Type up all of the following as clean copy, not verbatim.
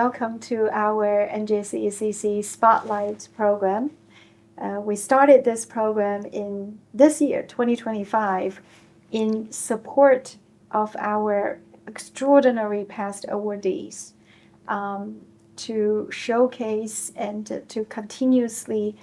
welcome to our NJCACC Spotlight program. We started this program in this year, 2025, in support of our extraordinary past awardees, to showcase and to continuously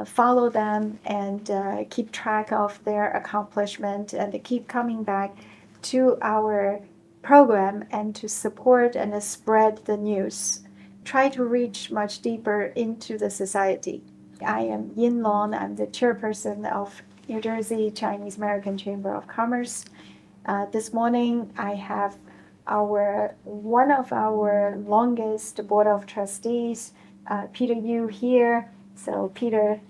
follow them and keep track of their accomplishment and to keep coming back to our program and to support and spread the news, try to reach much deeper into the society. I am Yin Long. I'm the chairperson of New Jersey Chinese American Chamber of Commerce. This morning I have one of our longest board of trustees, Peter Yu, here. So Peter,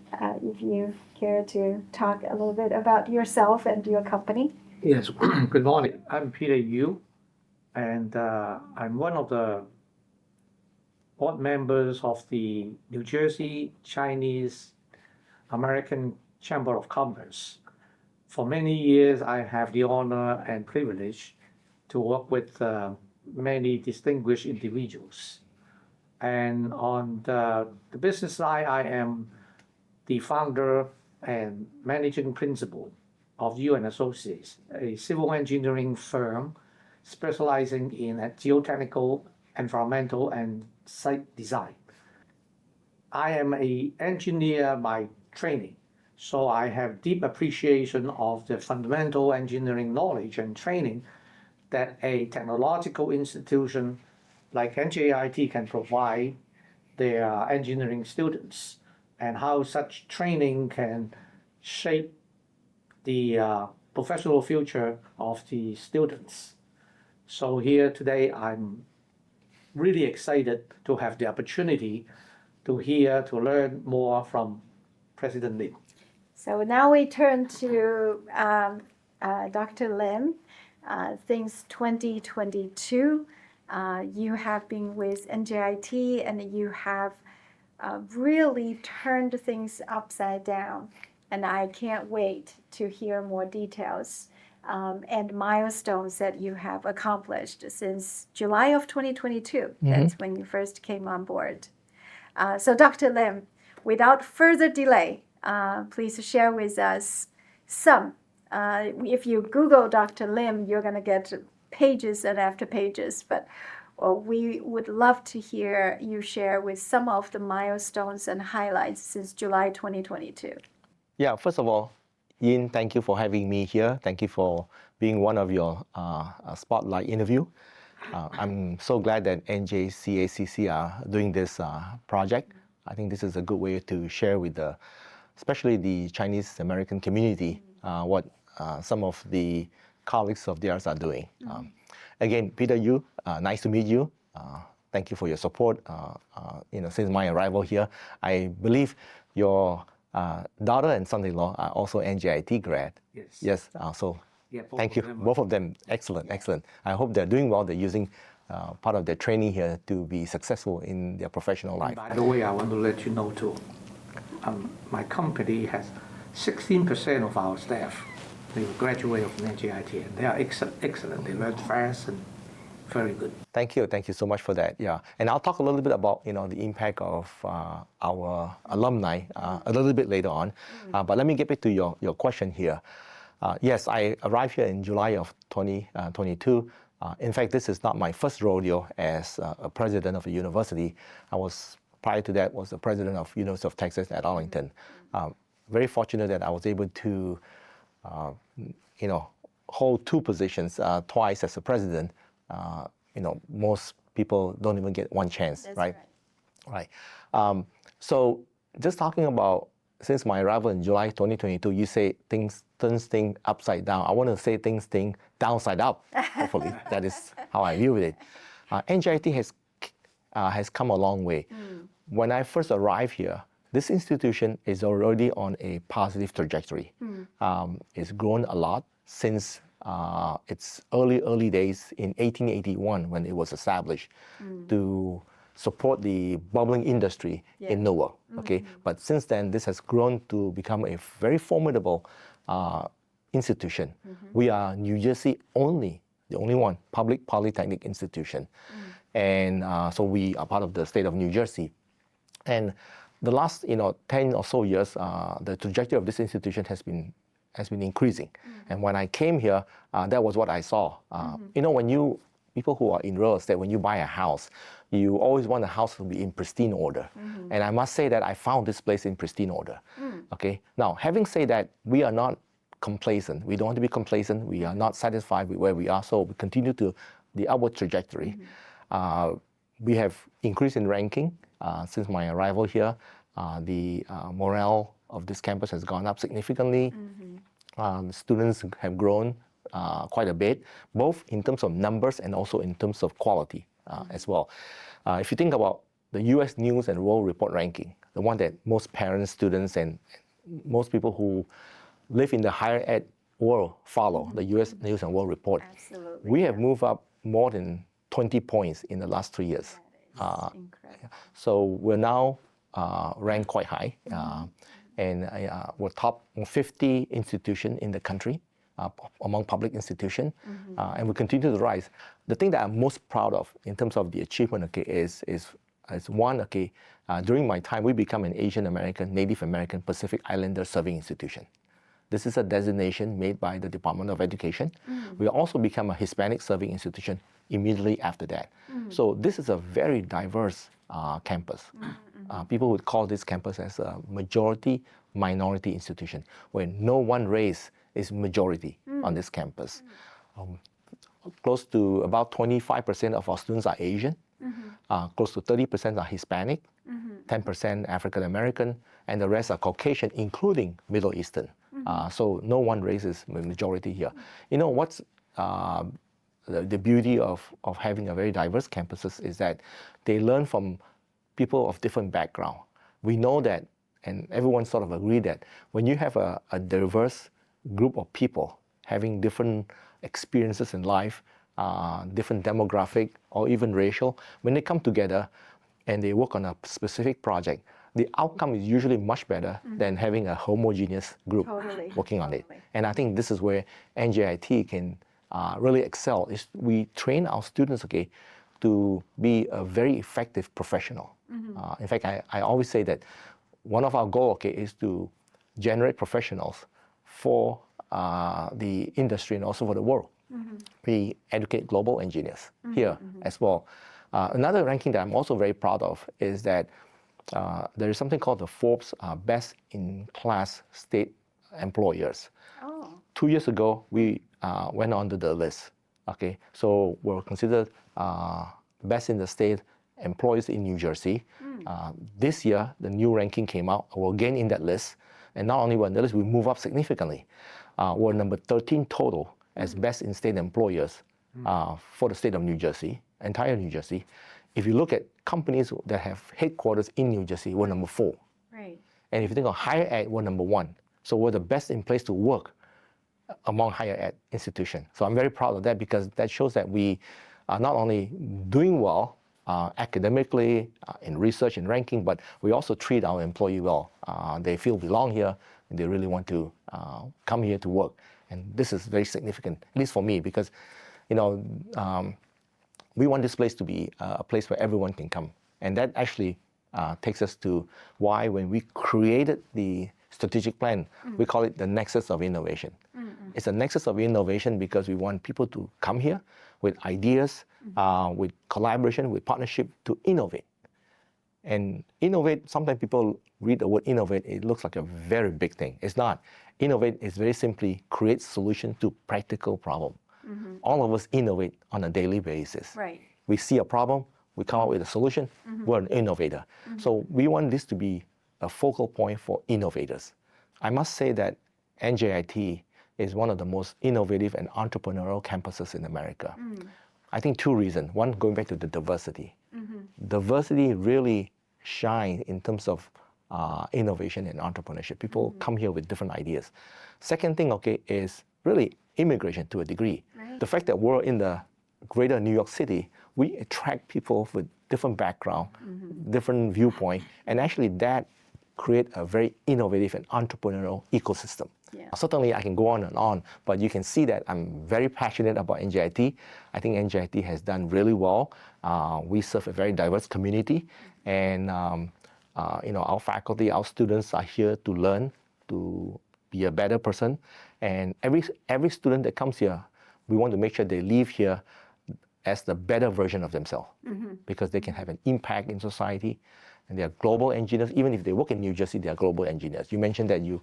if you care to talk a little bit about yourself and your company. Yes, good morning. I'm Peter Yu, and I'm one of the board members of the New Jersey Chinese American Chamber of Commerce. For many years, I have the honor and privilege to work with many distinguished individuals. And on the business side, I am the founder and managing principal of Yu & Associates, a civil engineering firm specializing in geotechnical, environmental, and site design. I am an engineer by training, so I have deep appreciation of the fundamental engineering knowledge and training that a technological institution like NJIT can provide their engineering students, and how such training can shape the professional future of the students. So here today, I'm really excited to have the opportunity to learn more from President Lim. So now we turn to Dr. Lim. Since 2022, you have been with NJIT and you have really turned things upside down. And I can't wait to hear more details and milestones that you have accomplished since July of 2022. Mm-hmm. That's when you first came on board. So Dr. Lim, without further delay, please share with us some. If you Google Dr. Lim, you're going to get pages and after pages, but we would love to hear you share with some of the milestones and highlights since July 2022. Yeah, first of all, Yin, thank you for having me here. Thank you for being one of your spotlight interview. I'm so glad that NJCACC are doing this project. I think this is a good way to share with especially the Chinese American community, what some of the colleagues of theirs are doing. Again, Peter Yu, nice to meet you. Thank you for your support. Since my arrival here, I believe your daughter and son-in-law are also NJIT grad. Yes. Yes. Thank you. Both of them, excellent, excellent. I hope they're doing well. They're using part of their training here to be successful in their professional life. By the way, I want to let you know too, my company has 16% of our staff. They graduate from NJIT, and they are excellent. They learn fast and very good. Thank you so much for that. Yeah, and I'll talk a little bit about the impact of our alumni a little bit later on. But let me get back to your question here. Yes, I arrived here in July of 2022. In fact, this is not my first rodeo as a president of a university. Prior to that, was the president of University of Texas at Arlington. Very fortunate that I was able to, hold two positions twice as a president. Most people don't even get one chance. That's right? Right. So just talking about, since my arrival in July 2022, you say turns things upside down. I want to say things downside up, hopefully. That is how I view it. NJIT has come a long way. When I first arrived here, this institution is already on a positive trajectory. It's grown a lot since its early days in 1881 when it was established to support the bubbling industry in NOAA. Okay, but since then this has grown to become a very formidable institution. We are New Jersey the only one public polytechnic institution. And so we are part of the state of New Jersey. And the last 10 or so years, the trajectory of this institution has been increasing. And when I came here, that was what I saw. When people who are in real estate, when you buy a house, you always want the house to be in pristine order. And I must say that I found this place in pristine order. Okay. Now, having said that, we are not complacent. We don't want to be complacent. We are not satisfied with where we are. So we continue to the upward trajectory. We have increased in ranking since my arrival here. The morale of this campus has gone up significantly. Students have grown quite a bit, both in terms of numbers and also in terms of quality as well. If you think about the U.S. News and World Report ranking, the one that most parents, students, and most people who live in the higher ed world follow, the U.S. News and World Report. Absolutely. We have moved up more than 20 points in the last 3 years. That is incredible. So we're now ranked quite high, and we're top 50 institution in the country among public institutions, and we continue to rise. The thing that I'm most proud of in terms of the achievement, is one, during my time, we become an Asian American, Native American, Pacific Islander serving institution. This is a designation made by the Department of Education. We also become a Hispanic serving institution immediately after that. So this is a very diverse campus. People would call this campus as a majority-minority institution, where no one race is majority on this campus. Close to about 25% of our students are Asian, close to 30% are Hispanic, 10% African American, and the rest are Caucasian, including Middle Eastern. So no one race is majority here. What's the beauty of having a very diverse campuses is that they learn from people of different background. We know that, and everyone sort of agree that when you have a diverse group of people having different experiences in life, different demographic or even racial, when they come together and they work on a specific project, the outcome is usually much better than having a homogeneous group working on it. And I think this is where NJIT can really excel. Is we train our students, to be a very effective professional. In fact, I always say that one of our goals, is to generate professionals for the industry and also for the world. We educate global engineers here as well. Another ranking that I'm also very proud of is that there is something called the Forbes Best in Class State Employers. 2 years ago, we went onto the list. So we're considered best in the state employers in New Jersey. This year, the new ranking came out. We're again in that list. And not only we're in the list, we move up significantly. We're number 13 total as best in state employers for the state of New Jersey, entire New Jersey. If you look at companies that have headquarters in New Jersey, we're number 4. Right. And if you think of higher ed, we're number 1. So we're the best in place to work among higher ed institutions. So I'm very proud of that because that shows that we are not only doing well academically, in research and ranking, but we also treat our employee well. They feel belong here and they really want to come here to work. And this is very significant, at least for me, because we want this place to be a place where everyone can come. And that actually takes us to why when we created the strategic plan, we call it the nexus of innovation. It's a nexus of innovation because we want people to come here with ideas, with collaboration, with partnership to innovate. And innovate, sometimes people read the word innovate, it looks like a very big thing. It's not. Innovate is very simply create solution to practical problem. All of us innovate on a daily basis. Right. We see a problem, we come up with a solution, we're an innovator. So we want this to be a focal point for innovators. I must say that NJIT is one of the most innovative and entrepreneurial campuses in America. I think 2 reasons. One, going back to the diversity. Diversity really shines in terms of innovation and entrepreneurship. People come here with different ideas. Second thing, is really immigration to a degree. Right. The fact that we're in the greater New York City, we attract people with different background, different viewpoint, and actually that create a very innovative and entrepreneurial ecosystem. Yeah. Certainly, I can go on, but you can see that I'm very passionate about NJIT. I think NJIT has done really well. We serve a very diverse community, and our faculty, our students are here to learn, to be a better person. And every student that comes here, we want to make sure they leave here as the better version of themselves, because they can have an impact in society, and they are global engineers. Even if they work in New Jersey, they are global engineers. You mentioned that you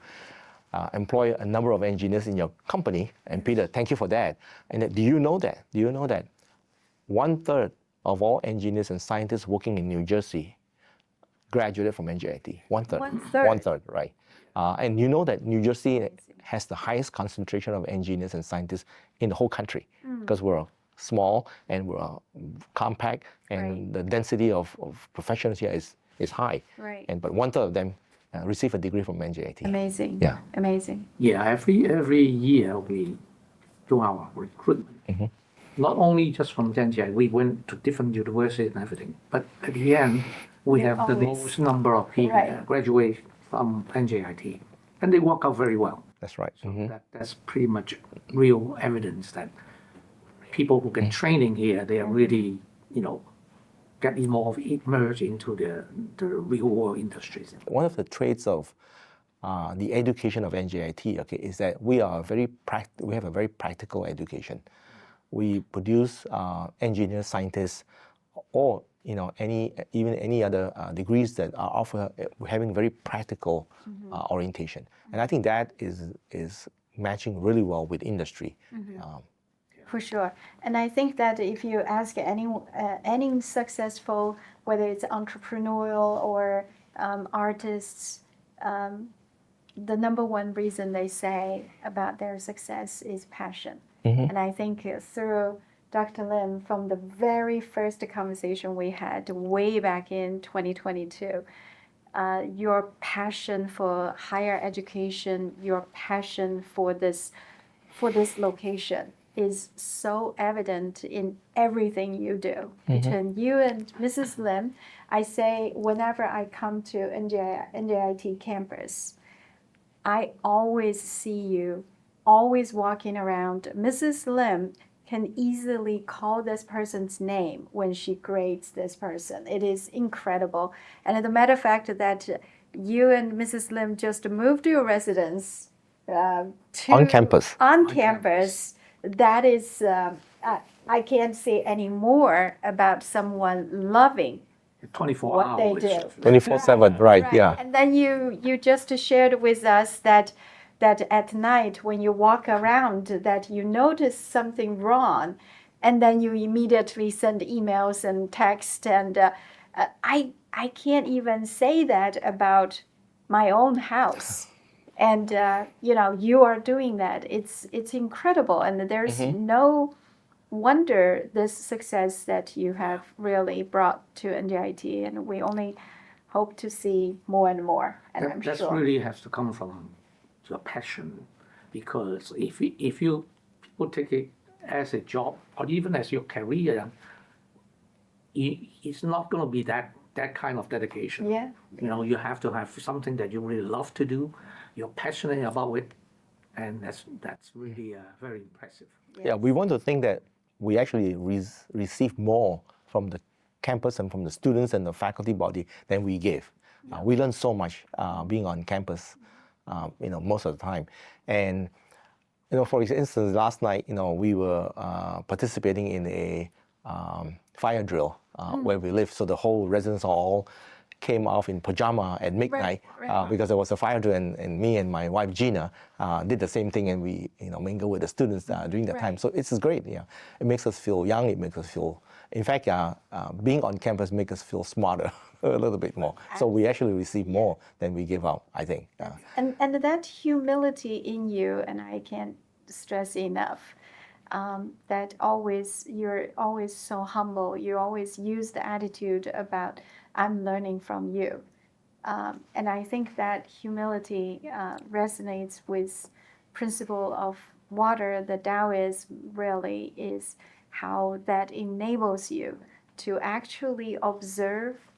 employ a number of engineers in your company, and Peter, thank you for that. And do you know that? 1/3 of all engineers and scientists working in New Jersey graduated from NJIT. 1/3. 1/3. 1/3, right? And you know that New Jersey has the highest concentration of engineers and scientists in the whole country, because we're small and we're compact, and the density of professionals here is high. Right. But 1/3 of them receive a degree from NJIT. Amazing. Yeah. Amazing. Yeah, every year we do our recruitment. Not only just from NJIT, we went to different universities and everything. But at the end, we They're have the always- most number of people graduate from NJIT, and they work out very well. That's right. So that's pretty much real evidence that people who get training here, they are really, get immersed into the real world industries. One of the traits of the education of NJIT, is that we have a very practical education. We produce engineers, scientists, or any other degrees that are offered having very practical orientation, and I think that is matching really well with industry. For sure. And I think that if you ask any successful, whether it's entrepreneurial or artists, the number one reason they say about their success is passion. And I think through Dr. Lim, from the very first conversation we had way back in 2022, your passion for higher education, your passion for this location is so evident in everything you do. Between you and Mrs. Lim, I say whenever I come to NJIT campus, I always see you always walking around. Mrs. Lim can easily call this person's name when she grades this person. It is incredible. And as a matter of fact, that you and Mrs. Lim just moved your residence on campus. On campus. That is, I can't say any more about someone loving 24 what hours. they do. 24/7, right? Yeah. And then you just shared with us that at night when you walk around that you notice something wrong, and then you immediately send emails and text, and I can't even say that about my own house. And you are doing that. It's incredible, and there's no wonder this success that you have really brought to NJIT, and we only hope to see more and more. And I'm That sure really has to come from your passion, because if people take it as a job or even as your career, it's not going to be that kind of dedication. Yeah. You have to have something that you really love to do, you're passionate about it, and that's really very impressive. Yeah, we want to think that we actually receive more from the campus and from the students and the faculty body than we give. We learn so much being on campus, most of the time. And for instance, last night, we were participating in a fire drill where we live. So the whole residents all came off in pajama at midnight because there was a fire drill, and me and my wife Gina did the same thing, and we mingle with the students during that time. So it's great. Yeah, it makes us feel young. It makes us feel, in fact, being on campus makes us feel smarter a little bit more. So we actually receive more than we give out, I think. And that humility in you, and I can't stress enough, that you're always so humble. You always use the attitude about I'm learning from you. And I think that humility resonates with principle of water. The Taoism really is how that enables you to actually observe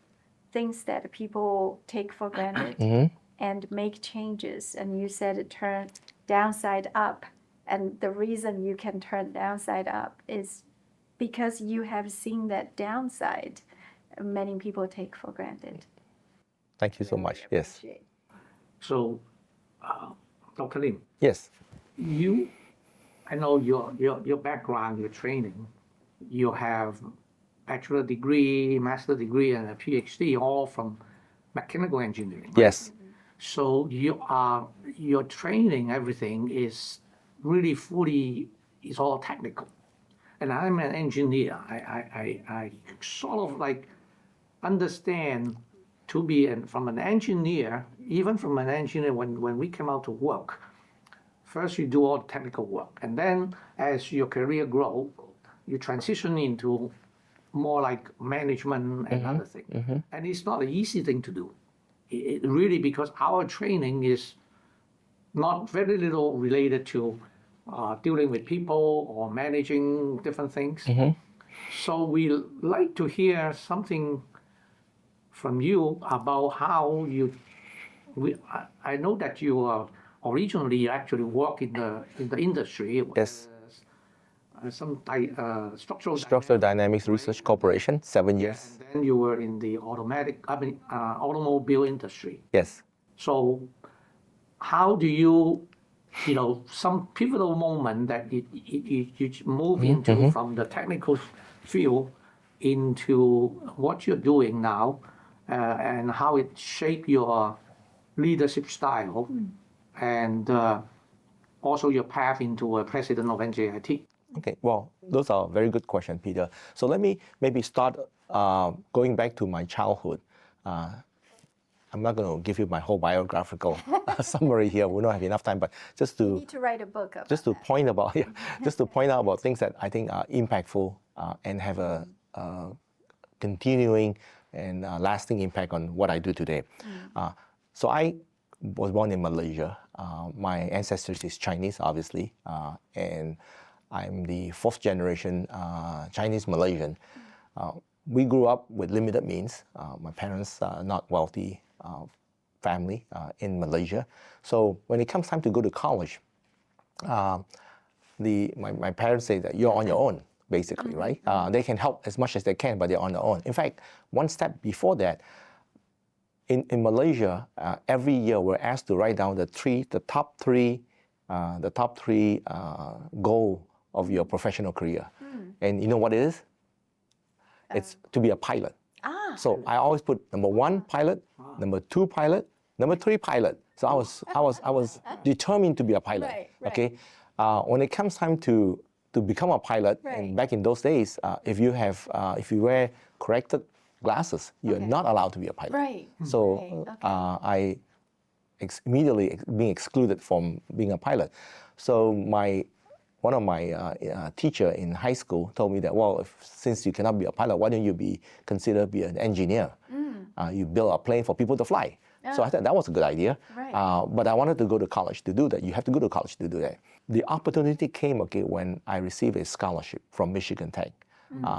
things that people take for granted Mhm. and make changes. And you said it turn downside up. And the reason you can turn downside up is because you have seen that downside many people take for granted. Thank you so much. Yes. Appreciate. So, Dr. Lim, Yes. I know your background, your training, you have bachelor degree, master degree, and a PhD, all from mechanical engineering. Right? Yes. So your training, everything is really fully, is all technical. And I'm an engineer. I sort of like understand to be from an engineer, even from an engineer, when we come out to work, first you do all the technical work, and then as your career grow, you transition into more like management and other things. And it's not an easy thing to do. It really, because our training is not very little related to dealing with people or managing different things. So we like to hear something from you about how you. I know that you originally actually work in the industry. Yes. Some structural Structural Dynamics right? Research Corporation, 7 years. And then you were in the automobile industry. Yes. So how do you some pivotal moment that you move into from the technical field into what you're doing now, and how it shaped your leadership style, and also your path into a president of NJIT? Okay, well, those are very good questions, Peter. So let me maybe start going back to my childhood. I'm not going to give you my whole biographical summary here. We don't have enough time, but just You to need to write a book about just to that. point about just to point out about things that I think are impactful and have a continuing and lasting impact on what I do today. So I was born in Malaysia. My ancestors is Chinese, obviously, and I'm the fourth generation Chinese Malaysian. We grew up with limited means. My parents are not wealthy family in Malaysia. So when it comes time to go to college, my parents say that you're on your own, basically, right? They can help as much as they can, but they're on their own. In fact, one step before that, in Malaysia, every year we're asked to write down the top three goal of your professional career. And you know what it is? It's to be a pilot. So I always put number 1 pilot, number 2 pilot, number 3 pilot. So I was determined to be a pilot. Right. Okay. When it comes time to become a pilot, and back in those days, if you wear corrected glasses, you're not allowed to be a pilot. Right. So I immediately being excluded from being a pilot. So one of my teacher in high school told me that, well, since you cannot be a pilot, why don't you consider be an engineer? You build a plane for people to fly. So I thought that was a good idea. Right. But I wanted to go to college to do that. You have to go to college to do that. The opportunity came when I received a scholarship from Michigan Tech.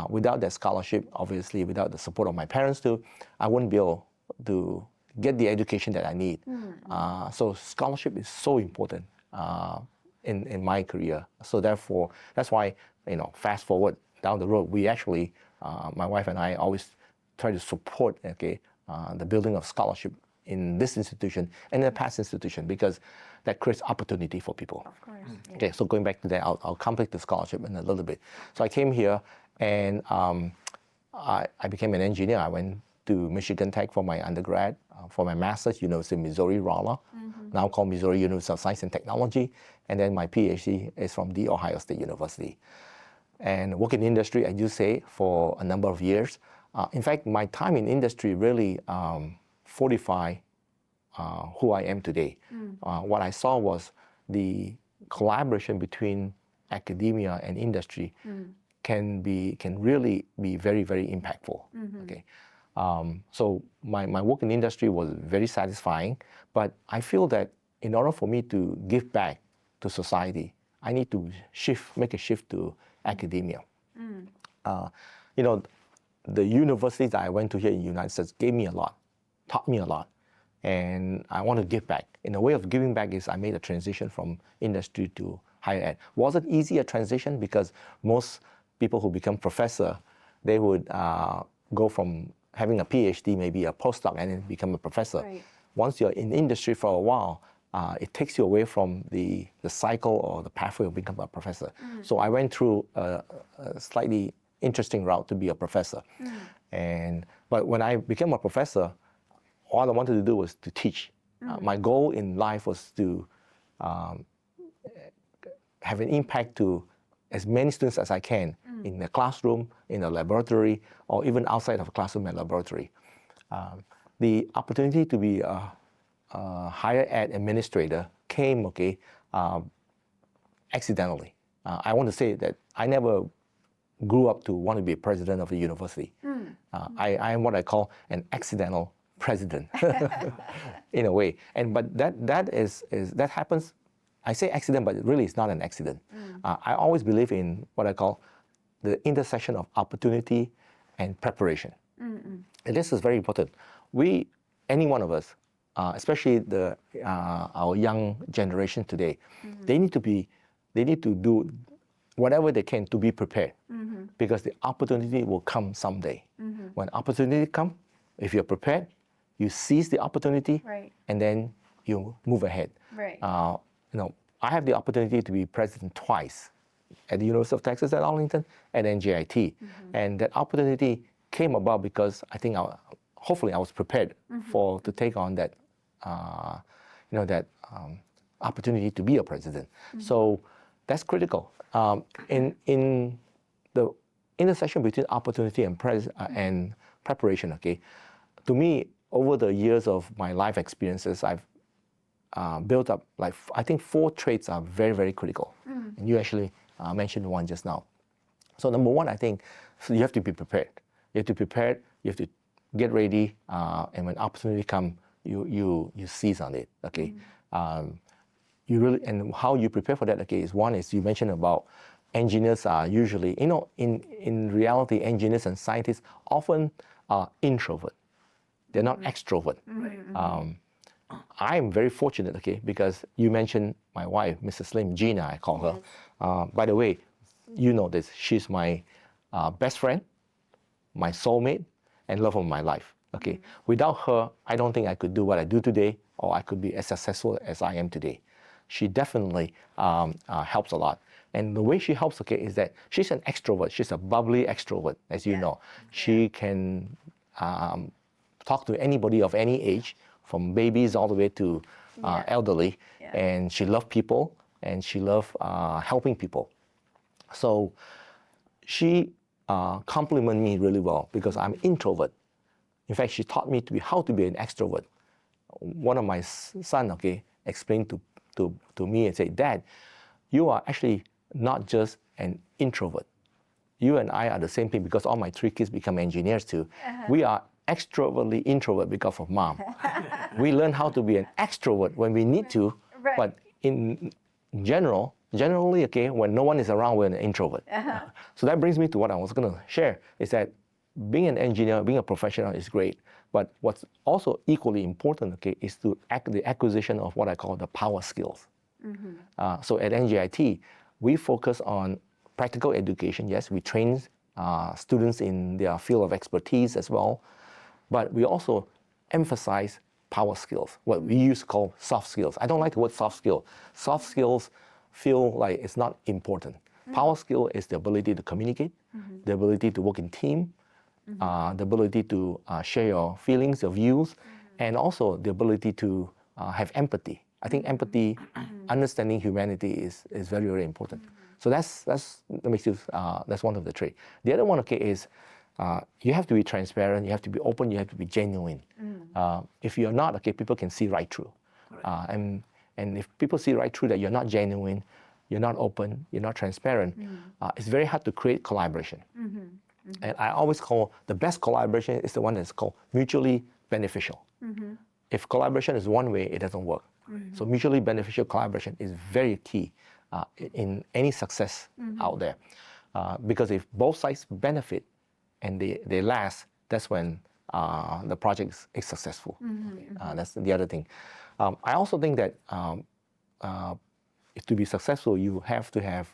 Without that scholarship, obviously, without the support of my parents too, I wouldn't be able to get the education that I need. So scholarship is so important in my career. So therefore, that's why, fast forward down the road, we actually, my wife and I always try to support the building of scholarship in this institution and in the past institution, because that creates opportunity for people. Of course. Okay, so going back to that, I'll complete the scholarship in a little bit. So I came here and I became an engineer. I went to Michigan Tech for my undergrad, for my master's, University of Missouri, Rolla, now called Missouri University of Science and Technology, and then my PhD is from The Ohio State University. And work in industry, I do say, for a number of years. In fact, my time in industry really fortified who I am today. What I saw was the collaboration between academia and industry can really be very, very impactful. Okay, so my work in industry was very satisfying, but I feel that in order for me to give back to society, I need to make a shift to academia. the universities that I went to here in the United States gave me a lot, taught me a lot, and I want to give back. In a way of giving back is I made a transition from industry to higher ed. Was it easy a transition? Because most people who become professor, they would go from having a PhD, maybe a postdoc, and then become a professor. Right. Once you're in the industry for a while, it takes you away from the cycle or the pathway of becoming a professor. So I went through a slightly interesting route to be a professor. But when I became a professor, all I wanted to do was to teach. My goal in life was to have an impact to as many students as I can in the classroom, in the laboratory, or even outside of a classroom and laboratory. The opportunity to be a higher ed administrator came, accidentally. I want to say that I never grew up to want to be president of a university. I am what I call an accidental president, in a way. But that happens. I say accident, but it really is not an accident. I always believe in what I call the intersection of opportunity and preparation. And this is very important. Any one of us, especially our young generation today, they need to do whatever they can to be prepared, because the opportunity will come someday. When opportunity comes, if you're prepared, you seize the opportunity, Right. and then you move ahead. Right. I have the opportunity to be president twice, at the University of Texas at Arlington, at NJIT, and that opportunity came about because I think hopefully I was prepared to take on that, opportunity to be a president. So that's critical. In the intersection between opportunity and preparation, to me, over the years of my life experiences, I've built up, I think 4 traits are very, very critical. And you actually mentioned one just now. So number one, I think you have to be prepared. You have to prepare, you have to get ready, and when opportunity comes, you seize on it, and how you prepare for that, is one is you mentioned about engineers are usually, in reality, engineers and scientists often are introvert. They're not extrovert. I'm very fortunate, because you mentioned my wife, Mrs. Lim, Gina, I call her. By the way, you know this, she's my best friend, my soulmate, and love of my life. Without her, I don't think I could do what I do today, or I could be as successful as I am today. She definitely helps a lot. And the way she helps, is that she's an extrovert. She's a bubbly extrovert, as you know. She can talk to anybody of any age, from babies all the way to elderly. And she loves people, and she loves helping people. So she compliments me really well because I'm introvert. In fact, she taught me how to be an extrovert. One of my son, explained to me and said, "Dad, you are actually not just an introvert. You and I are the same thing because all my 3 kids become engineers too. We are extrovertly introvert because of mom. We learn how to be an extrovert when we need to, but in generally, when no one is around, we're an introvert." So that brings me to what I was going to share, is that being an engineer, being a professional is great, but what's also equally important, is the acquisition of what I call the power skills. So at NJIT, we focus on practical education. Yes, we train students in their field of expertise as well, but we also emphasize power skills, what we used to call soft skills. I don't like the word soft skill. Soft skills feel like it's not important. Power skill is the ability to communicate, the ability to work in team, the ability to share your feelings, your views, and also the ability to have empathy. I think empathy, understanding humanity is very, very important. So that's one of the traits. The other one, is you have to be transparent, you have to be open, you have to be genuine. If you're not, people can see right through. And if people see right through that you're not genuine, you're not open, you're not transparent, it's very hard to create collaboration. And I always call the best collaboration is the one that's called mutually beneficial. If collaboration is one way, it doesn't work. So mutually beneficial collaboration is very key in any success out there. Because if both sides benefit, and they last, that's when the project is successful. That's the other thing. I also think that to be successful, you have to have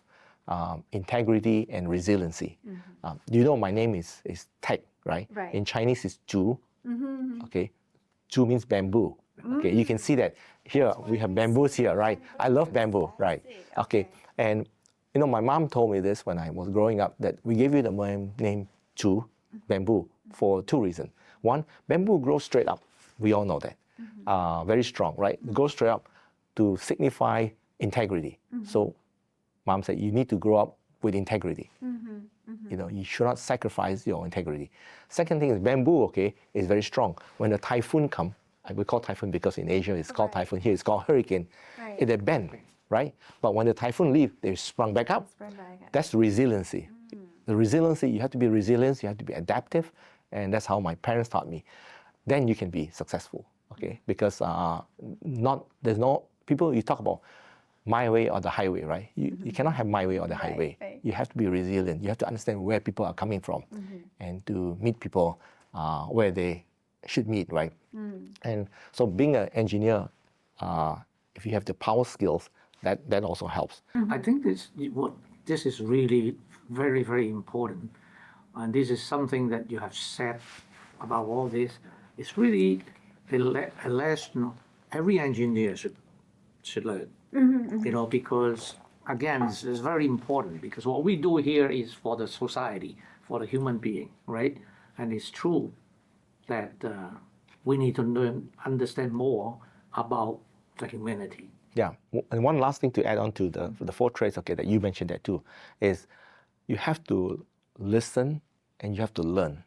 integrity and resiliency. You know, my name is Teik, right? In Chinese, it's Zhu. Okay, Zhu means bamboo. Okay, you can see that here we have bamboos here, right? I love bamboo, right? Okay, and you know, my mom told me this when I was growing up, that we gave you the name Zhu, bamboo, for two reasons. One, bamboo grows straight up. We all know that. Very strong, right? It goes straight up to signify integrity. So mom said, you need to grow up with integrity. You know, you should not sacrifice your integrity. Second thing is bamboo, okay, is very strong. When the typhoon comes, we call typhoon because in Asia it's called typhoon, here it's called hurricane. They bend, right? But when the typhoon leaves, they sprung back up. That's resiliency. The resiliency, you have to be resilient, you have to be adaptive, and that's how my parents taught me. Then you can be successful, okay? Because there's no, people, you talk about my way or the highway, right? You cannot have my way or the highway. You have to be resilient. You have to understand where people are coming from and to meet people where they should meet, right? And so being an engineer, if you have the power skills, that also helps. I think this is really very, very important. And this is something that you have said about all this. It's really a lesson every engineer should learn. You know, because again, it's very important, because what we do here is for the society, for the human being, right? And it's true that we need to understand more about the humanity. Yeah, and one last thing to add on to the four traits, okay, that you mentioned that too, is you have to listen and you have to learn.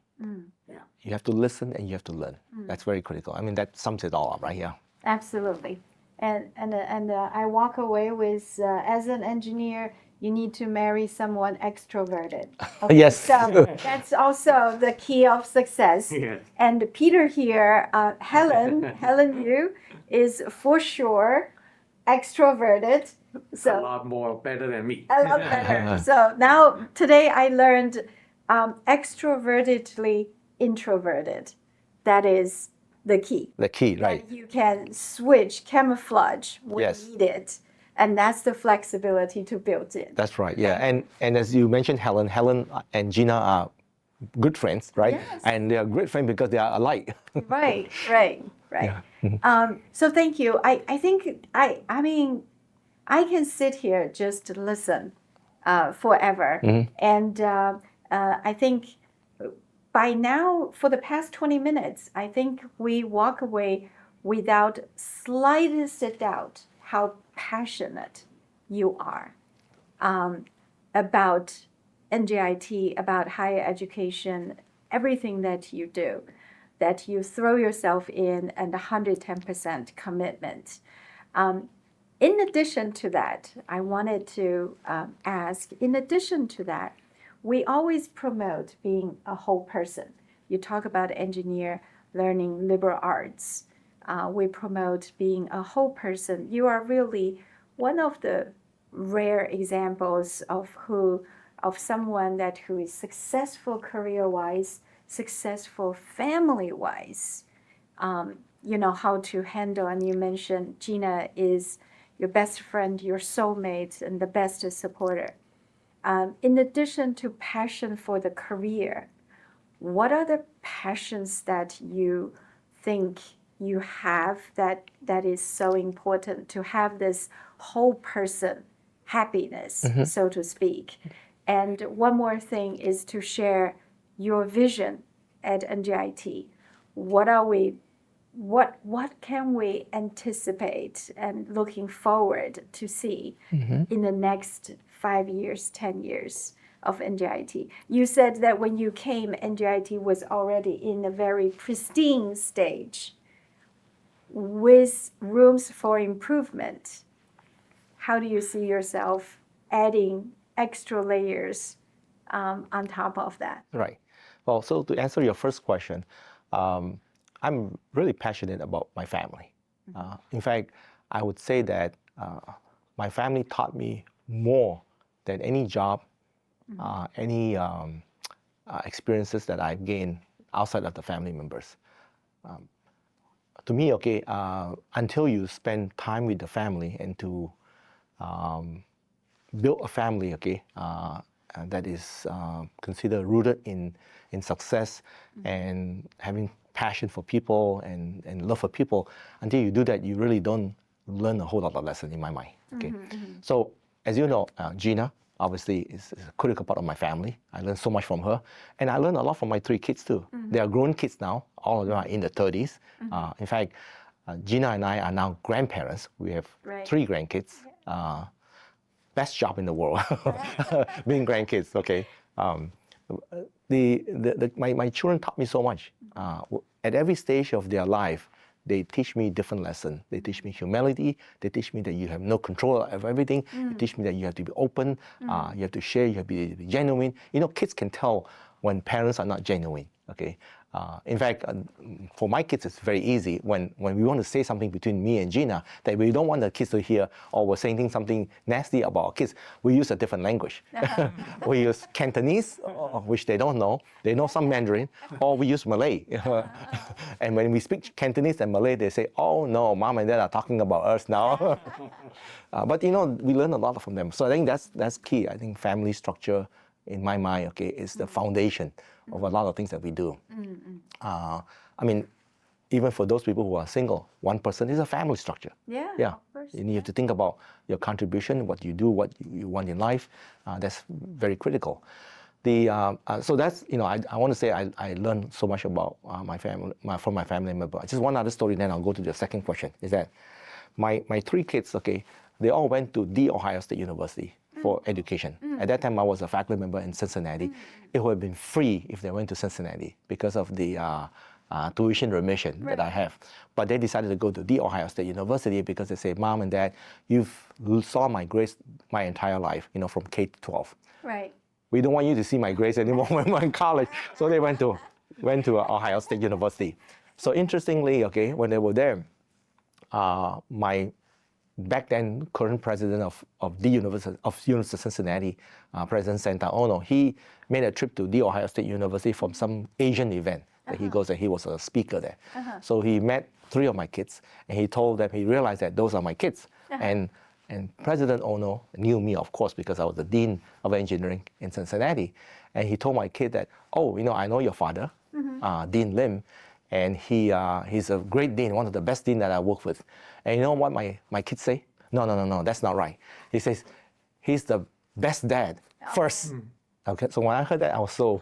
Yeah. You have to listen and you have to learn. That's very critical. I mean, that sums it all up, right? Yeah. Absolutely. And I walk away with, as an engineer, you need to marry someone extroverted. Okay? Yes. So that's also the key of success. Yes. And Peter here, Helen Yu is for sure extroverted. So A lot more better than me. a lot better. So now today I learned extrovertedly introverted. That is the key. The key, right? And you can switch, camouflage when needed. And that's the flexibility to build in. That's right, yeah. And as you mentioned, Helen and Gina are good friends, right? Yes. And they are great friends because they are alike. Right. Yeah. So thank you. I think, I mean, I can sit here just to listen forever. And I think by now, for the past 20 minutes, I think we walk away without slightest doubt how passionate you are about NJIT, about higher education, everything that you do, that you throw yourself in, and 110% commitment. In addition to that, I wanted to ask, in addition to that, we always promote being a whole person. You talk about engineer learning liberal arts. We promote being a whole person. You are really one of the rare examples of someone who is successful career-wise, successful family-wise. You know how to handle, and you mentioned Gina is your best friend, your soulmate, and the best supporter. In addition to passion for the career, what are the passions that you think you have that is so important to have this whole person happiness, so to speak? And one more thing is to share your vision at NJIT. What can we anticipate and looking forward to see in the next 5 years, 10 years of NJIT? You said that when you came, NJIT was already in a very pristine stage with rooms for improvement. How do you see yourself adding extra layers on top of that? Right. Well, so to answer your first question, I'm really passionate about my family. In fact, I would say that my family taught me more than any job, any experiences that I've gained outside of the family members. To me, okay, until you spend time with the family and to build a family, okay, and that is considered rooted in success and having passion for people and love for people, until you do that, you really don't learn a whole lot of lessons in my mind, okay? So, as you know, Gina, obviously, is a critical part of my family. I learned so much from her. And I learned a lot from my 3 kids too. They are grown kids now. All of them are in their 30s. In fact, Gina and I are now grandparents. We have 3 grandkids. Best job in the world, being grandkids, okay? My children taught me so much. At every stage of their life, they teach me different lessons. They teach me humility. They teach me that you have no control of everything. They teach me that you have to be open. You have to share. You have to be genuine. You know, kids can tell when parents are not genuine. Okay. In fact, for my kids, it's very easy when we want to say something between me and Gina that we don't want the kids to hear, or we're saying something nasty about our kids. We use a different language. We use Cantonese, which they don't know. They know some Mandarin, or we use Malay. And when we speak Cantonese and Malay, they say, "Oh no, mom and dad are talking about us now." But you know, we learn a lot from them. So I think that's key. I think family structure, in my mind, okay, is the foundation of a lot of things that we do. I mean, even for those people who are single, one person is a family structure. Yeah. Of course. You need to think about your contribution, what you do, what you want in life. That's very critical. So that's, you know, I want to say I learned so much about my family, from my family member. Just one other story, then I'll go to the second question, is that my 3 kids, okay, they all went to the Ohio State University for education. At that time, I was a faculty member in Cincinnati. It would have been free if they went to Cincinnati because of the tuition remission that I have. But they decided to go to the Ohio State University because they say, "Mom and Dad, you've saw my grades my entire life, you know, from K to 12. Right. We don't want you to see my grades anymore when we're in college." So they went to Ohio State University. So interestingly, okay, when they were there, my back then current president of the University of Cincinnati, President Santa Ono, he made a trip to the Ohio State University from some Asian event that he goes, and he was a speaker there. So he met 3 of my kids, and he told them, he realized that those are my kids. And President Ono knew me, of course, because I was the dean of engineering in Cincinnati. And he told my kid that, "Oh, you know, I know your father, Dean Lim, and he's a great dean, one of the best dean that I work with." And you know what my kids say? No, that's not right. He says, "He's the best dad first." Okay, so when I heard that, I was so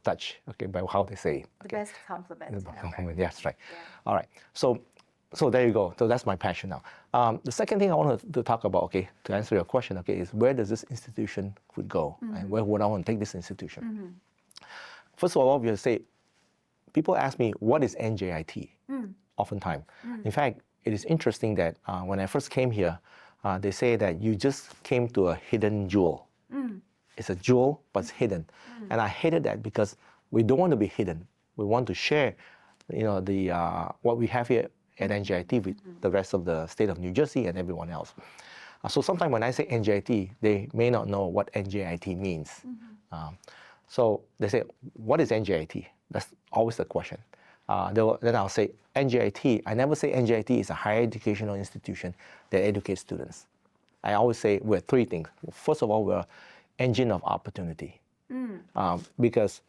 touched, okay, by how they say it. The best compliment. Compliment, yes, right. Yeah. All right, so there you go. So that's my passion now. The second thing I wanted to talk about, okay, to answer your question, okay, is where does this institution would go, and where would I want to take this institution? First of all, we say, people ask me, what is NJIT? Oftentimes. In fact, it is interesting that when I first came here, they say that you just came to a hidden jewel. It's a jewel, but it's hidden. And I hated that because we don't want to be hidden. We want to share, you know, what we have here at NJIT with the rest of the state of New Jersey and everyone else. So sometimes when I say NJIT, they may not know what NJIT means. So they say, what is NJIT? That's always the question. Then I'll say NJIT. I never say NJIT is a higher educational institution that educates students. I always say we're 3 things. First of all, we're engine of opportunity. Because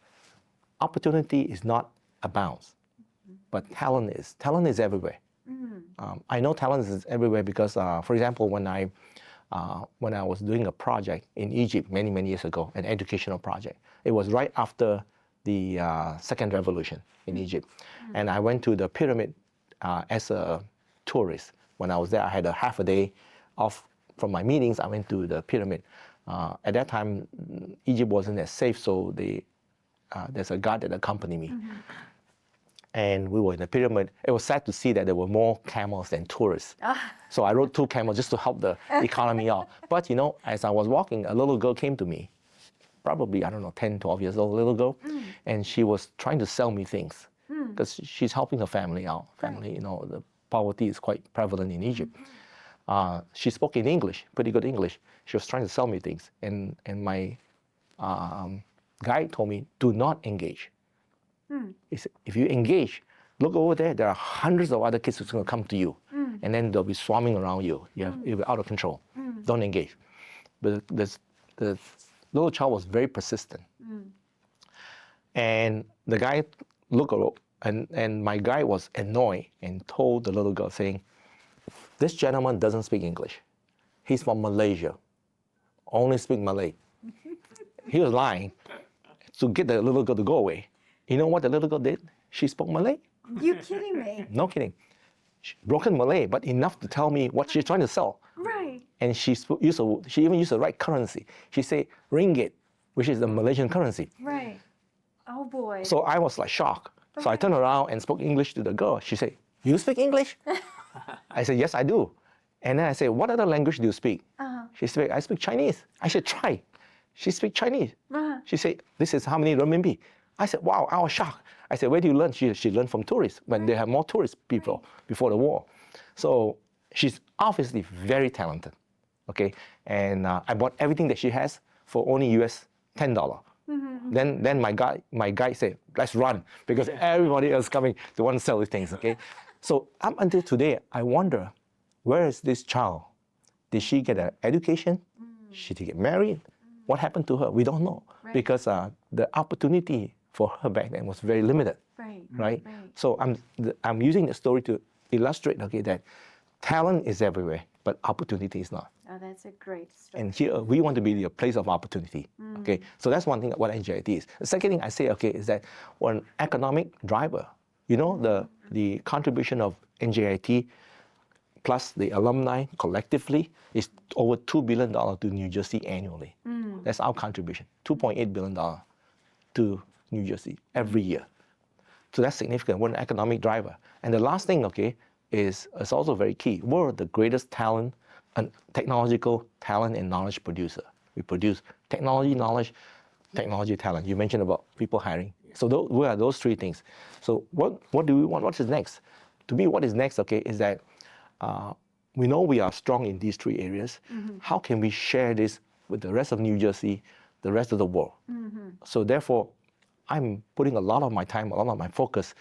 opportunity is not abounds, but talent is. Talent is everywhere. I know talent is everywhere because, for example, when I was doing a project in Egypt many years ago, an educational project, it was right after the second revolution in Egypt. And I went to the pyramid as a tourist. When I was there, I had a half a day off from my meetings. I went to the pyramid. At that time, Egypt wasn't as safe, so there's a guard that accompanied me. And we were in the pyramid. It was sad to see that there were more camels than tourists. So I rode 2 camels just to help the economy out. But you know, as I was walking, a little girl came to me, probably, I don't know, 10, 12 years old little girl, and she was trying to sell me things because she's helping her family out. You know, the poverty is quite prevalent in Egypt. She spoke in English, pretty good English. She was trying to sell me things, and my guy told me, do not engage. He said, if you engage, look over there, there are hundreds of other kids who's going to come to you. And then they'll be swarming around you. You'll be out of control. Don't engage. But the little child was very persistent. And the guy looked over, and my guy was annoyed and told the little girl, saying, this gentleman doesn't speak English. He's from Malaysia. Only speak Malay. He was lying to get the little girl to go away. You know what the little girl did? She spoke Malay. You kidding me? No kidding. Broken Malay, but enough to tell me what she's trying to sell. Right. And she even used the right currency. She said ringgit, which is the Malaysian currency. Right. Oh boy. So I was like shocked. So I turned around and spoke English to the girl. She said, you speak English? I said, yes, I do. And then I said, what other language do you speak? She said, I speak Chinese. I said, try. She speaks Chinese. She said, this is how many renminbi? I said, wow, I was shocked. I said, where do you learn? She learned from tourists when they have more tourist people before the war. So she's obviously very talented, okay? And I bought everything that she has for only US $10. Then my guy said, let's run, because everybody else coming to want to sell these things, okay? So up until today, I wonder, where is this child? Did she get an education? She did get married? What happened to her? We don't know, because the opportunity for her back then was very limited, right? So I'm using the story to illustrate, okay, that talent is everywhere, but opportunity is not. Oh, that's a great story. And here we want to be the place of opportunity. Okay, so that's one thing what NJIT is. The second thing I say, okay, is that one economic driver. You know, the contribution of NJIT plus the alumni collectively is over $2 billion to New Jersey annually. That's our contribution, $2.8 billion to New Jersey every year. So that's significant. We're an economic driver. And the last thing, okay, is also very key. We're the greatest talent and technological talent and knowledge producer. We produce technology knowledge, technology talent. You mentioned about people hiring. So we are those three things. So what do we want? What is next? To me, what is next, okay, is that we know we are strong in these three areas. How can we share this with the rest of New Jersey, the rest of the world? So therefore, I'm putting a lot of my time, a lot of my focus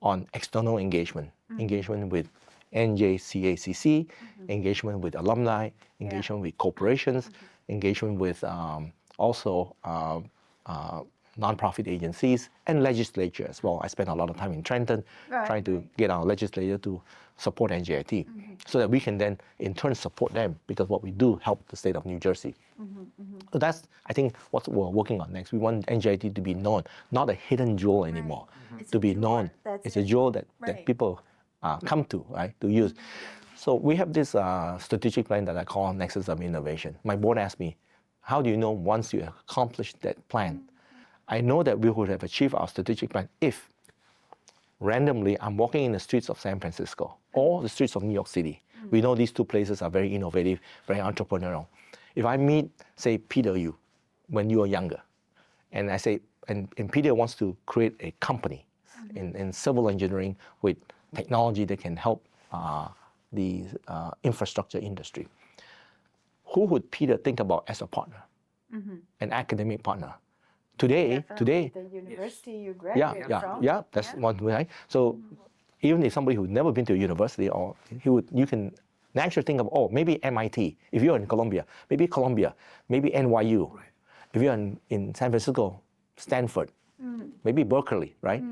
on external engagement, engagement with NJCACC, engagement with alumni, engagement with corporations, engagement with also nonprofit agencies and legislature as well. I spent a lot of time in Trenton trying to get our legislature to support NJIT so that we can then in turn support them, because what we do help the state of New Jersey. So that's, I think, what we're working on next. We want NJIT to be known, not a hidden jewel anymore, to be known. It's a jewel that people come to, right, to use. So we have this strategic plan that I call Nexus of Innovation. My board asked me, how do you know once you accomplish that plan? I know that we would have achieved our strategic plan if randomly I'm walking in the streets of San Francisco or the streets of New York City. We know these two places are very innovative, very entrepreneurial. If I meet, say, Peter Yu, when you were younger, and I say, and Peter wants to create a company in civil engineering with technology that can help the infrastructure industry, who would Peter think about as a partner, an academic partner? Today, the university you graduated from. That's one way. So even if somebody who's never been to a university, or you can naturally think of, oh, maybe MIT. If you're in Columbia, maybe NYU. If you're in San Francisco, Stanford, maybe Berkeley, right?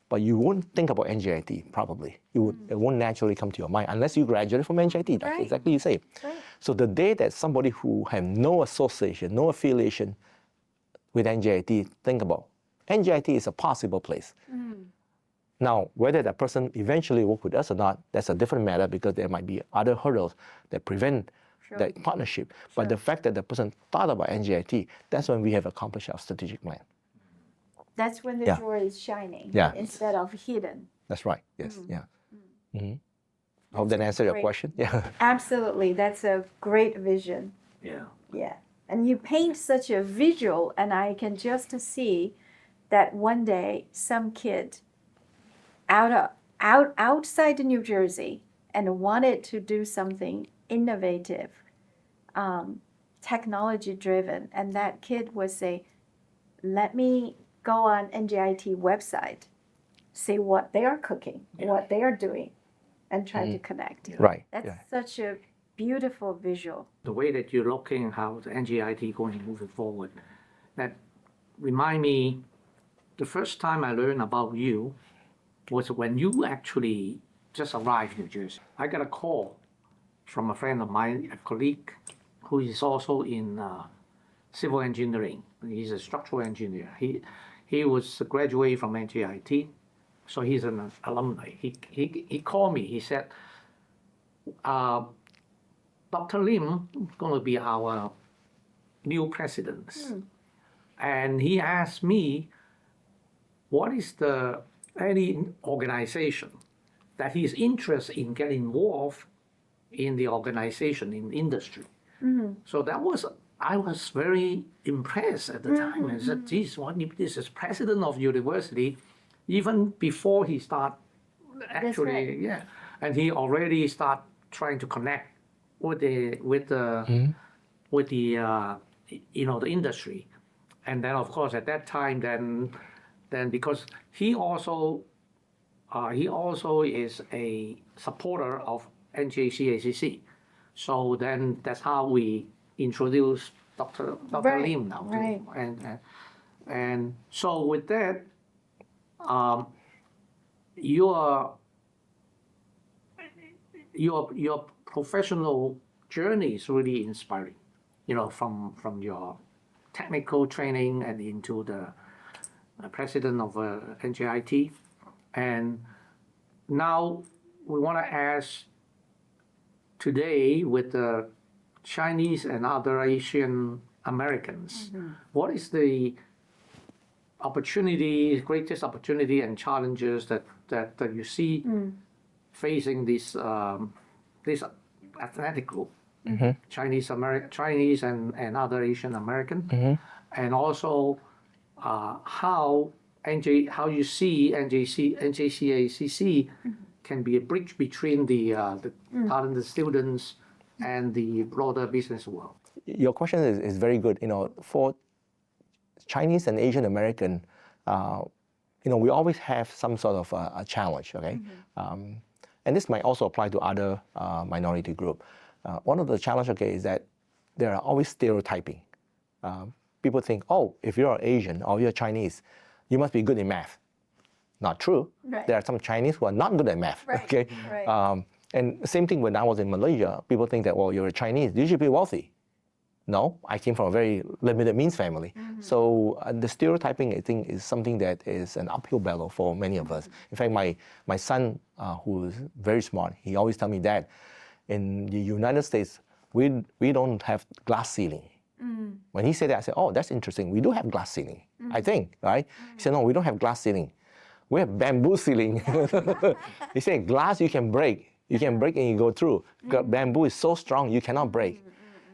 But you won't think about NJIT probably. It won't naturally come to your mind unless you graduated from NJIT. That's exactly you say. So the day that somebody who have no association, no affiliation with NJIT, think about NJIT is a possible place. Now, whether that person eventually work with us or not, that's a different matter, because there might be other hurdles that prevent that partnership. But the fact that the person thought about NJIT, that's when we have accomplished our strategic plan. That's when the joy is shining instead of hidden. That's right. Yes. I hope that answered your question. Yeah. Absolutely. That's a great vision. Yeah. And you paint such a visual, and I can just see that one day some kid outside New Jersey and wanted to do something innovative, technology driven, and that kid would say, let me go on NJIT website, see what they are cooking, what they are doing, and try to connect. Right. That's Yeah. such a beautiful visual. The way that you're looking how the NJIT going to move it forward, that remind me, the first time I learned about you was when you actually just arrived in New Jersey. I got a call from a friend of mine, a colleague, who is also in civil engineering. He's a structural engineer. He was a graduate from NJIT, so he's an alumni. He called me. He said, Dr. Lim is going to be our new president. And he asked me, what is any organization that he's interested in getting involved in the organization, in industry. So I was very impressed at the time. I said, geez, what if this is president of university, even before he start actually, yeah. And he already start trying to connect with the the industry. And then of course at that time then because he also is a supporter of NJCACC. So then that's how we introduced Dr. Lim now. Right. And so with that, your professional journey is really inspiring, from your technical training and into the president of NJIT. And now we want to ask today with the Chinese and other Asian Americans, what is the greatest opportunity and challenges that you see facing this ethnic group, Chinese and other Asian American, and also how you see NJCACC can be a bridge between the talented students and the broader business world. Your question is very good. For Chinese and Asian American, we always have some sort of a challenge, okay? And this might also apply to other minority group. One of the challenges, okay, is that there are always stereotyping. People think, oh, if you're Asian or you're Chinese, you must be good in math. Not true. Right. There are some Chinese who are not good at math, Right. okay? Right. And same thing when I was in Malaysia, people think that, well, you're a Chinese, you should be wealthy. No, I came from a very limited means family. So the stereotyping, I think, is something that is an uphill battle for many of us. In fact, my son, who is very smart, he always tells me that in the United States, we don't have glass ceiling. When he said that, I said, oh, that's interesting. We do have glass ceiling, I think, right? He said, no, we don't have glass ceiling. We have bamboo ceiling. He said, glass you can break. You can break and you go through. Bamboo is so strong, you cannot break.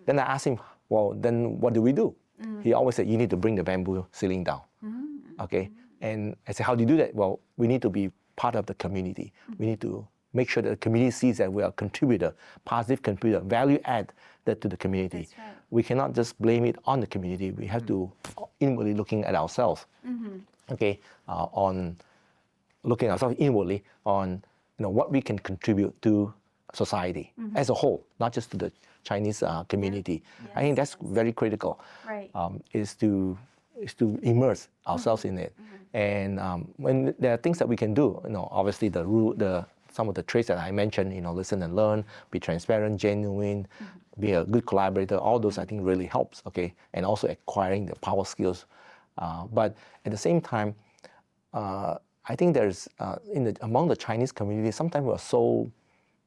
Then I asked him, well, then what do we do? He always said, you need to bring the bamboo ceiling down. Okay? And I said, how do you do that? Well, we need to be part of the community. We need to make sure that the community sees that we are a contributor, positive contributor, value add that to the community. That's right. We cannot just blame it on the community. We have to inwardly looking at ourselves. Okay? On looking at ourselves inwardly on what we can contribute to society as a whole, not just to the Chinese community. I think that's very critical. Right. Is to immerse ourselves in it. And when there are things that we can do, obviously some of the traits that I mentioned, listen and learn, be transparent, genuine, be a good collaborator, all those I think really helps, okay? And also acquiring the power skills. But at the same time, I think there's, among the Chinese community, sometimes we're so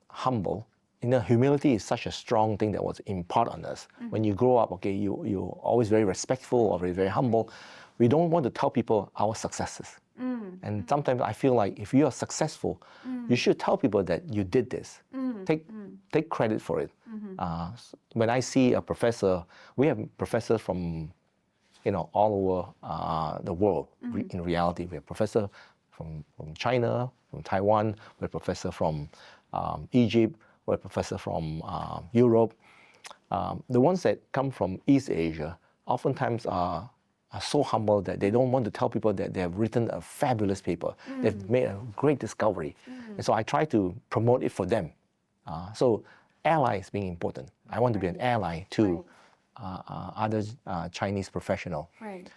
humble. Humility is such a strong thing that was imparted on us. When you grow up, okay, you're always very respectful or very humble. We don't want to tell people our successes. And sometimes I feel like if you are successful, you should tell people that you did this. Take credit for it. When I see a professor, we have professors from all over the world. In reality, we have professors from China, from Taiwan, we have professors from Egypt, we have professors from Europe. The ones that come from East Asia oftentimes are are so humble that they don't want to tell people that they have written a fabulous paper. They've made a great discovery. And so I try to promote it for them. So allies being important. I want to be an ally to other Chinese professional. Right.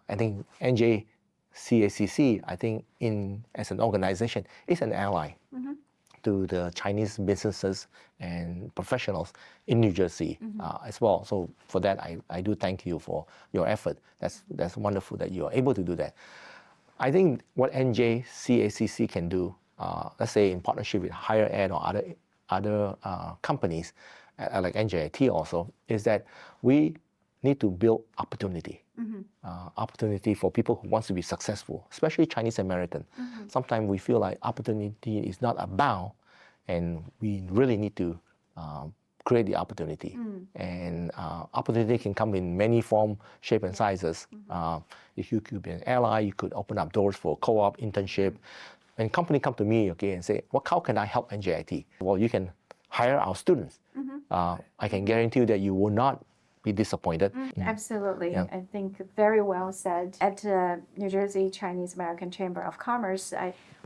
I think NJCACC, I think as an organization, is an ally to the Chinese businesses and professionals in New Jersey as well. So for that, I do thank you for your effort. That's wonderful that you are able to do that. I think what NJCACC can do, let's say in partnership with higher ed or other companies like NJIT also, is that we need to build opportunity. Opportunity for people who wants to be successful, especially Chinese American. Sometimes we feel like opportunity is not abound, and we really need to create the opportunity. And opportunity can come in many forms, shape, and sizes. If you could be an ally, you could open up doors for co-op, internship. When company come to me, okay, and say, how can I help NJIT? Well, you can hire our students. I can guarantee you that you will not be disappointed. Absolutely. Yeah. I think very well said. At New Jersey Chinese American Chamber of Commerce,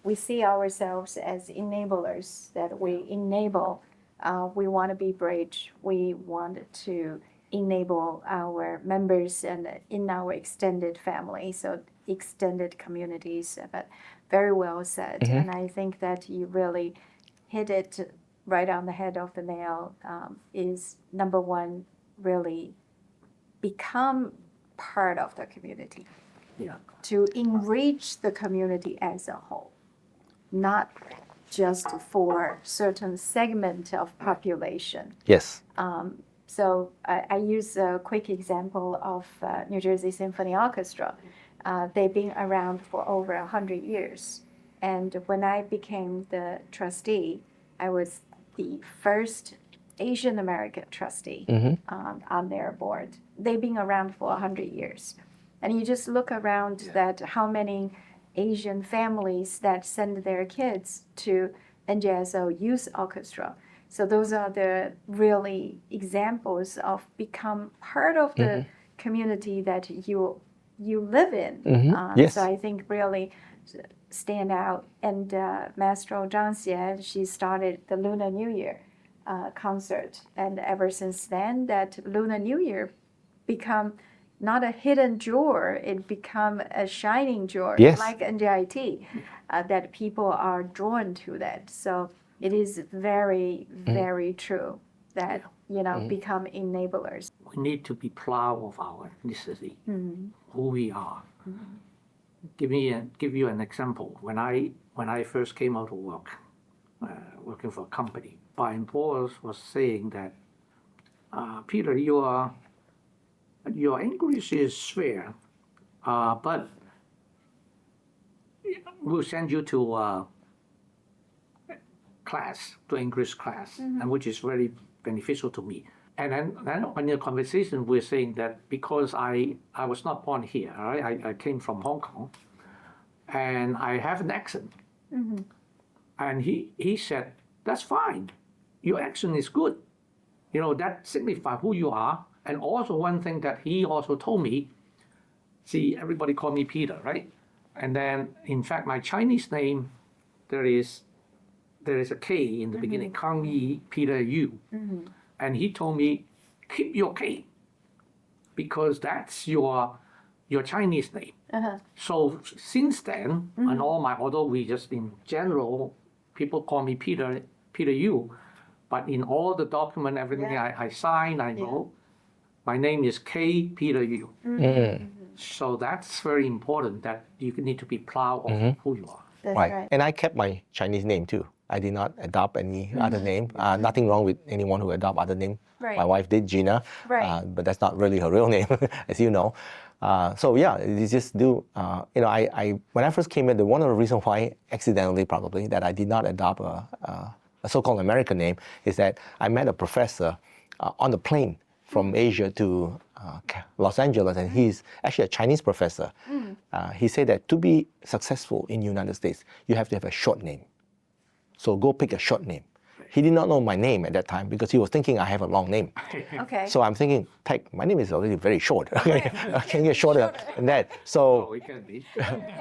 we see ourselves as enablers, that we enable. We want to be bridge. We want to enable our members and in our extended family, so extended communities. But very well said. And I think that you really hit it right on the head of the nail. Is number one, really become part of the community, to enrich the community as a whole, not just for certain segment of population. Yes. So I use a quick example of New Jersey Symphony Orchestra. They've been around for over 100 years. And when I became the trustee, I was the first Asian American trustee on their board. They've been around for 100 years. And you just look around that how many Asian families that send their kids to NJSO Youth Orchestra. So those are the really examples of become part of the community that you live in. Yes. So I think really stand out. And Maestro Zhang Xie, she started the Lunar New Year concert, and ever since then that Lunar New Year become not a hidden jewel, it become a shining jewel, like NJIT, that people are drawn to that. So it is very, very true that become enablers. We need to be proud of our ethnicity, who we are. Give you an example. When I first came out of work, working for a company, my boss was saying that, Peter, your English is fair, but we'll send you to class, to English class, and which is very beneficial to me. And then in the conversation, we're saying that because I was not born here, right? I came from Hong Kong, and I have an accent. And he said, that's fine. Your accent is good. That signifies who you are. And also one thing that he also told me, see, everybody call me Peter, right? And then, in fact, my Chinese name, there is a K in the beginning, Kang Yi, Peter Yu. And he told me, keep your K, because that's your Chinese name. So since then, and although we just in general, people call me Peter Yu, but in all the document, everything I sign, I know, my name is K. Peter Yu. So that's very important, that you need to be proud of who you are. That's right. And I kept my Chinese name too. I did not adopt any other name. Nothing wrong with anyone who adopt other name. Right. My wife did, Gina, but that's not really her real name, as you know. So yeah, you just do. I when I first came in, one of the reasons why, accidentally probably, that I did not adopt a so-called American name is that I met a professor on the plane from Asia to Los Angeles, and he's actually a Chinese professor. He said that to be successful in the United States, you have to have a short name. So go pick a short name. He did not know my name at that time because he was thinking I have a long name. Okay. So I'm thinking, Teik, my name is already very short. Can get shorter than that? Oh, So, it can be.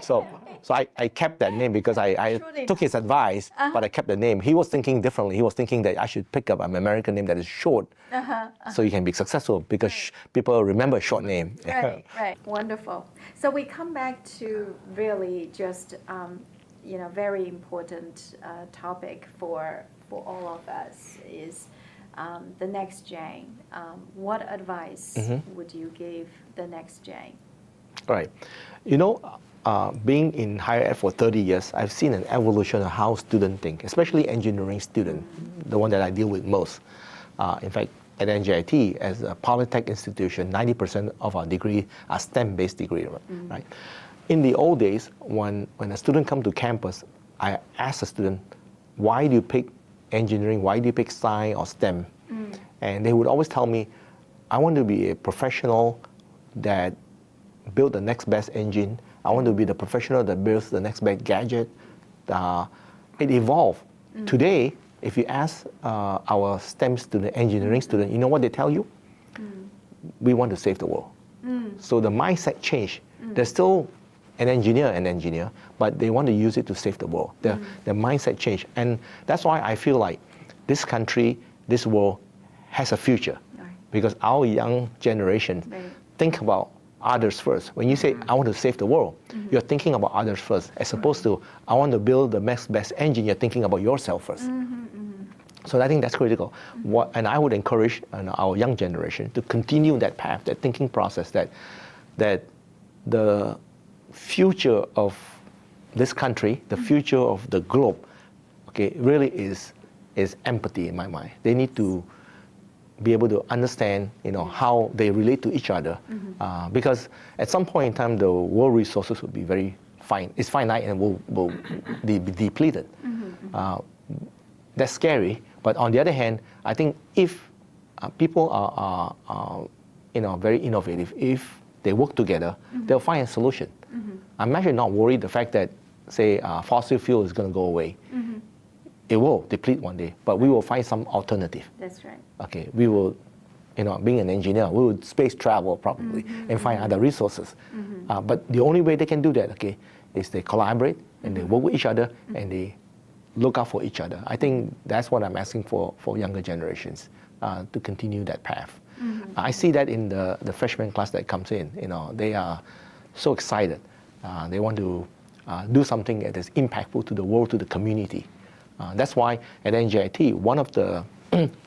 so I kept that name because I Short took his advice, but I kept the name. He was thinking differently. He was thinking that I should pick up an American name that is short, so you can be successful because people remember short name. Right, right. Wonderful. So we come back to really just, very important topic for all of us is the next gen. What advice would you give the next gen? Right. Being in higher ed for 30 years, I've seen an evolution of how students think, especially engineering students, the one that I deal with most. In fact, at NJIT, as a polytech institution, 90% of our degree are STEM-based degree, right? In the old days, when a student come to campus, I ask the student, why do you pick engineering? Why do you pick science or STEM? And they would always tell me, I want to be a professional that build the next best engine. I want to be the professional that builds the next best gadget. It evolved. Today, if you ask our STEM student, engineering student, you know what they tell you? We want to save the world. So the mindset changed. There's still an engineer, but they want to use it to save the world. The mindset changed. And that's why I feel like this country, this world has a future. Because our young generation think about others first. When you say, I want to save the world, you're thinking about others first, as opposed to, I want to build the next best engine, you're thinking about yourself first. So I think that's critical. And I would encourage our young generation to continue that path, that thinking process, that the future of this country, the future of the globe, really is empathy in my mind. They need to be able to understand, how they relate to each other, because at some point in time, the world resources will be it's finite and will be depleted. That's scary, but on the other hand, I think if people are very innovative, if they work together, they'll find a solution. I'm actually not worried the fact that, say, fossil fuel is going to go away. It will deplete one day, but we will find some alternative. That's right. Okay, we will, being an engineer, we will space travel probably and find other resources. But the only way they can do that, is they collaborate and they work with each other and they look out for each other. I think that's what I'm asking for younger generations, to continue that path. I see that in the freshman class that comes in. They are so excited. They want to do something that is impactful to the world, to the community. That's why at NJIT, one of the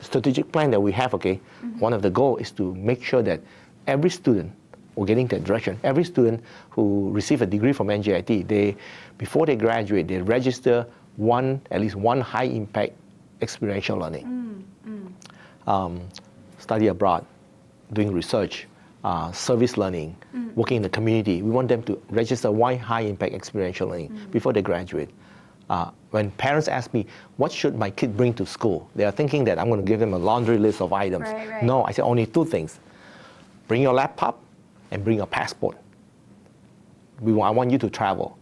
strategic plan that we have, one of the goals is to make sure that every student, we're getting that direction, every student who receive a degree from NJIT, before they graduate, they register at least one high impact experiential learning. Study abroad, doing research, service learning, working in the community. We want them to register one high impact experiential learning before they graduate. When parents ask me, what should my kid bring to school? They are thinking that I'm going to give them a laundry list of items. Right. No, I say only two things. Bring your laptop and bring your passport. I want you to travel.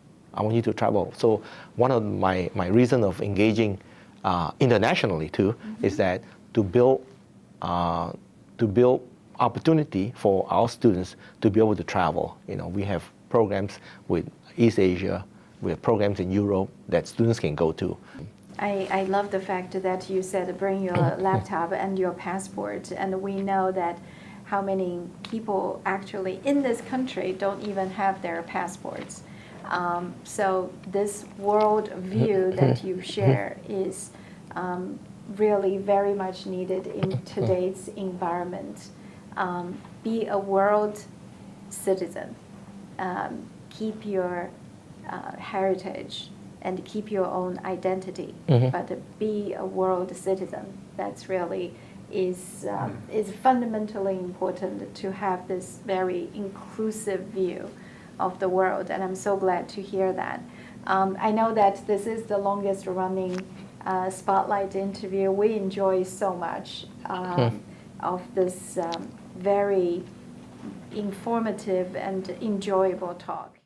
So one of my reason of engaging internationally too is that to build opportunity for our students to be able to travel. We have programs with East Asia. We have programs in Europe that students can go to. I love the fact that you said bring your laptop and your passport, and we know that how many people actually in this country don't even have their passports. So this world view that you share is really very much needed in today's environment. Be a world citizen. Keep your heritage and keep your own identity, but be a world citizen. That's really is fundamentally important to have this very inclusive view of the world, and I'm so glad to hear that. I know that this is the longest running Spotlight interview. We enjoy so much of this very informative and enjoyable talk.